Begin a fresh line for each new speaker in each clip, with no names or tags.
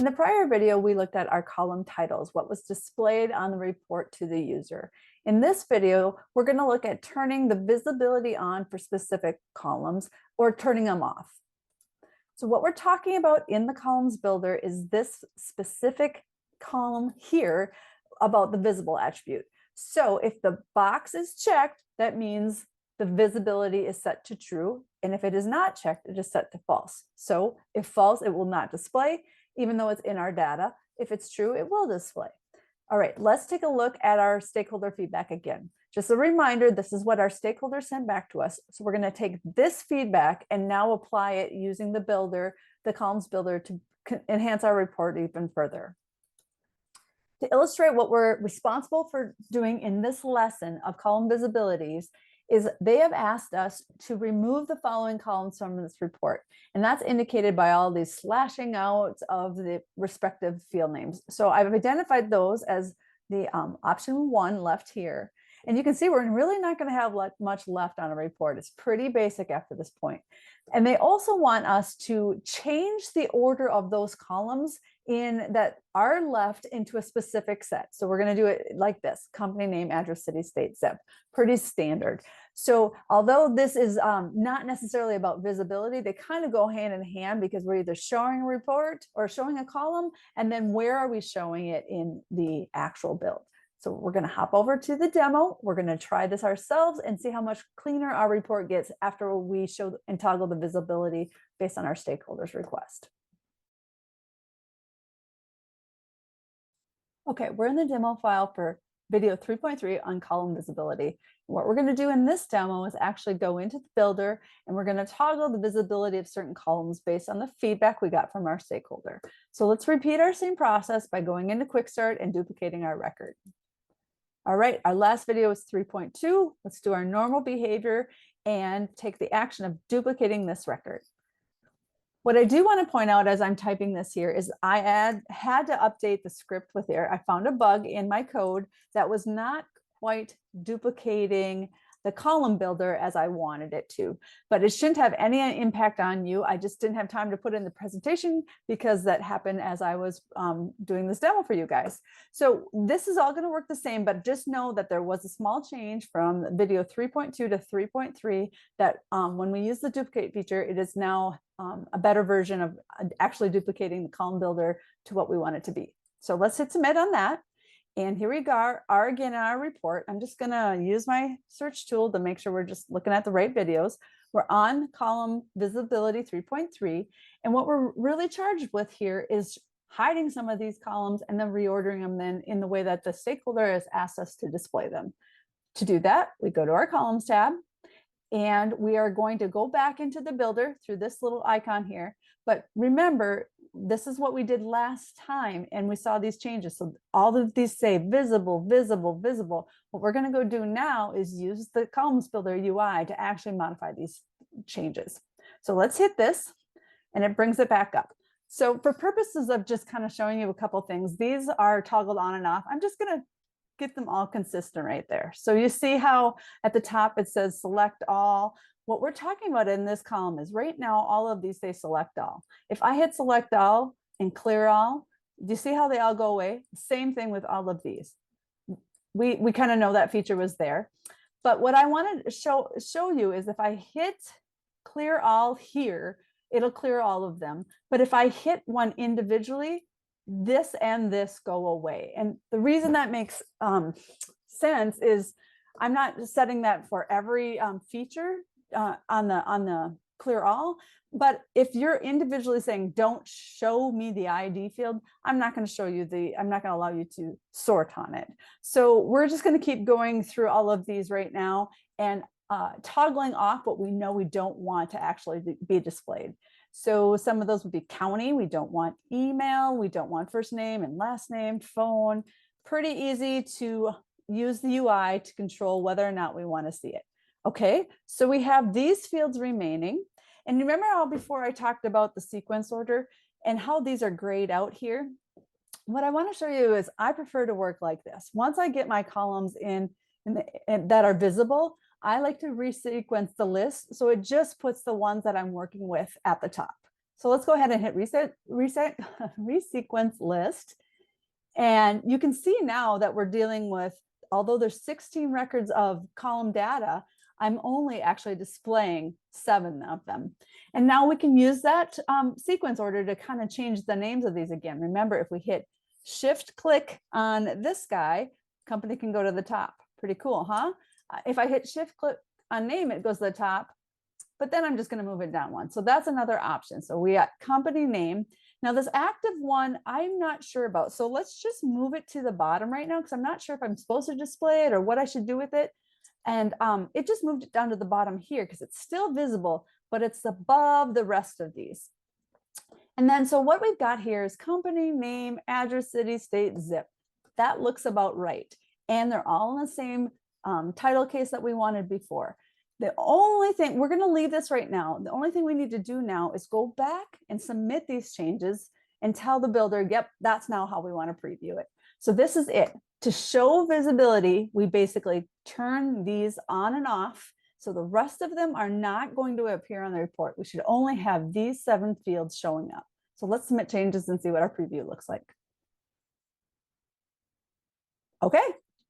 In the prior video, we looked at our column titles, what was displayed on the report to the user. In this video, we're going to look at turning the visibility on for specific columns or turning them off. So what we're talking about in the columns builder is this specific column here about the visible attribute. So if the box is checked, that means the visibility is set to true. And if it is not checked, it is set to false. So if false, it will not display, even though it's in our data. If it's true, it will display. All right, let's take a look at our stakeholder feedback again. Just a reminder, this is what our stakeholders sent back to us. So we're going to take this feedback and now apply it using the builder, the columns builder, to enhance our report even further. To illustrate what we're responsible for doing in this lesson of column visibilities is they have asked us to remove the following columns from this report. And that's indicated by all these slashing out of the respective field names. So I've identified those as the option 1 left here. And you can see we're really not going to have much left on a report. It's pretty basic after this point. And they also want us to change the order of those columns in that are left into a specific set. So we're going to do it like this: company name, address, city, state, zip. Pretty standard. So although this is not necessarily about visibility, they kind of go hand in hand because we're either showing a report or showing a column, and then where are we showing it in the actual build. So we're going to hop over to the demo. We're going to try this ourselves and see how much cleaner our report gets after we show and toggle the visibility based on our stakeholders' request. Okay, we're in the demo file for video 3.3 on column visibility. What we're going to do in this demo is actually go into the builder and we're going to toggle the visibility of certain columns based on the feedback we got from our stakeholder. So let's repeat our same process by going into Quick Start and duplicating our record. All right, our last video was 3.2. Let's do our normal behavior and take the action of duplicating this record. What I do want to point out as I'm typing this here is I had to update the script with there. I found a bug in my code that was not quite duplicating the column builder as I wanted it to, but it shouldn't have any impact on you. I just didn't have time to put in the presentation because that happened as I was doing this demo for you guys. So this is all going to work the same, but just know that there was a small change from video 3.2 to 3.3 that when we use the duplicate feature, it is now a better version of actually duplicating the column builder to what we want it to be. So let's hit submit on that. And here we go, are again in our report. I'm just gonna use my search tool to make sure we're just looking at the right videos. We're on column visibility 3.3. And what we're really charged with here is hiding some of these columns and then reordering them then in the way that the stakeholder has asked us to display them. To do that, we go to our columns tab and we are going to go back into the builder through this little icon here. But remember, this is what we did last time and we saw these changes. So all of these say visible, visible, visible. What we're going to go do now is use the columns builder UI to actually modify these changes. So let's hit this and it brings it back up. So for purposes of just kind of showing you a couple things, these are toggled on and off. I'm just going to get them all consistent right there. So you see how at the top it says select all. What we're talking about in this column is right now, all of these say select all. If I hit select all and clear all, do you see how they all go away? Same thing with all of these. We kind of know that feature was there. But what I want to show you is if I hit clear all here, it'll clear all of them. But if I hit one individually, this and this go away. And the reason that makes sense is I'm not setting that for every feature on the clear all, but if you're individually saying don't show me the ID field, I'm not going to show you I'm not going to allow you to sort on it. So we're just going to keep going through all of these right now and toggling off what we know we don't want to actually be displayed. So some of those would be county. We don't want email. We don't want first name and last name, phone. Pretty easy to use the UI to control whether or not we want to see it. Okay, so we have these fields remaining. And remember how before I talked about the sequence order and how these are grayed out here? What I want to show you is I prefer to work like this. Once I get my columns in that are visible, I like to resequence the list. So it just puts the ones that I'm working with at the top. So let's go ahead and hit resequence list. And you can see now that we're dealing with, although there's 16 records of column data, I'm only actually displaying 7 of them. And now we can use that sequence order to kind of change the names of these again. Remember, if we hit shift click on this guy, company can go to the top. Pretty cool, huh? If I hit shift click on name, it goes to the top, but then I'm just going to move it down one. So that's another option. So we got company name. Now this active one, I'm not sure about. So let's just move it to the bottom right now, because I'm not sure if I'm supposed to display it or what I should do with it. And it just moved it down to the bottom here because it's still visible, but it's above the rest of these. And then so what we've got here is company name, address, city, state, zip. That looks about right. And they're all in the same title case that we wanted before. The only thing, we're going to leave this right now. The only thing we need to do now is go back and submit these changes and tell the builder, yep, that's now how we want to preview it. So this is it. To show visibility, we basically turn these on and off. So the rest of them are not going to appear on the report. We should only have these 7 fields showing up. So let's submit changes and see what our preview looks like. Okay,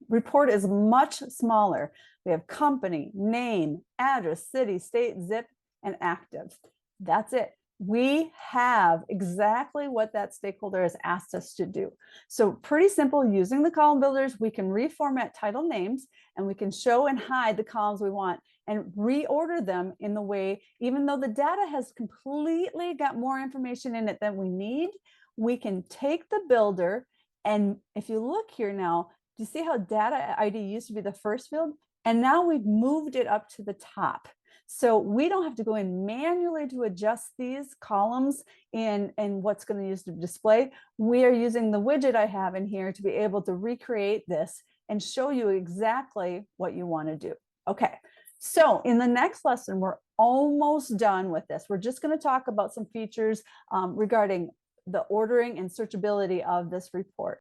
report is much smaller. We have company, name, address, city, state, zip, and active. That's it. We have exactly what that stakeholder has asked us to do. So pretty simple. Using the column builders, we can reformat title names, and we can show and hide the columns we want and reorder them in the way, even though the data has completely got more information in it than we need, we can take the builder, and if you look here now, do you see how data ID used to be the first field? And now we've moved it up to the top. So we don't have to go in manually to adjust these columns and what's going to use to display. We are using the widget I have in here to be able to recreate this and show you exactly what you want to do. Okay, so in the next lesson, we're almost done with this. We're just going to talk about some features regarding the ordering and searchability of this report.